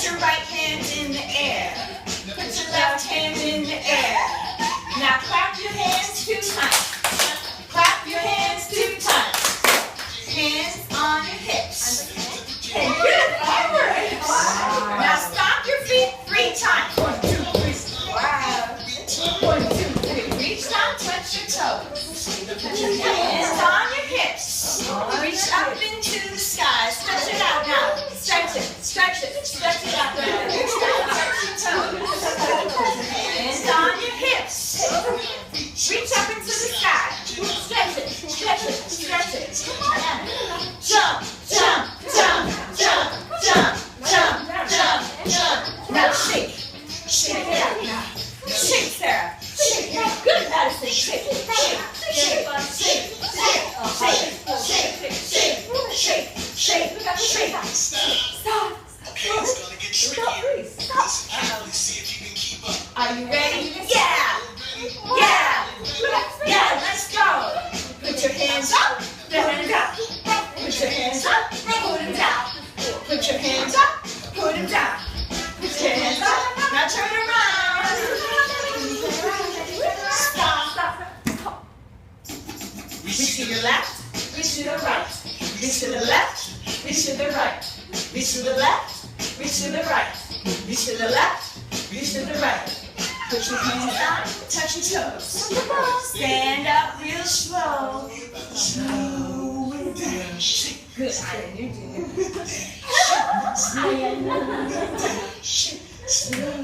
your right hand in the air. Put your left hand in the air. Now clap your hands 2 times. Clap your hands 2 times. Hands on your hips. And good. All right. Now stomp your feet 3 times. 1, 2, 3. Wow. 1, 2, 3. Reach down, touch your toes. Put your hands on your hips. Reach up into the sky. Stretch it out now. Stretch it, stretch it, stretch it out now. Reach down, touch your toes. Hands on your hips. Reach up into the sky. Stretch it, stretch it, stretch it. Jump, jump, jump, jump, jump, jump, jump, jump. Now shake. Shake it out now. Shake, Sarah. Shake it. Good, Madison. Shake, shake, shake, shake, shake, shake, shake, shake, shake, shake. Stop. Okay, it's gonna get trickier. Listen carefully, see if you can keep up. Are you ready? Yeah. Yeah. Yeah, let's go. Put your hands up, put them down. Put your hands up, put them down. Put your hands up, put them down. Put your hands up, now turn around. Stop. Reach to your left, reach to the right. Reach to the left, reach to the right. Reach to the left, reach to the right. Reach to the left, reach to the right. Put your hands down, touch your toes. Stand up real slow. Slow and down. Shake. Good. Ian, you do it. Ian. Slow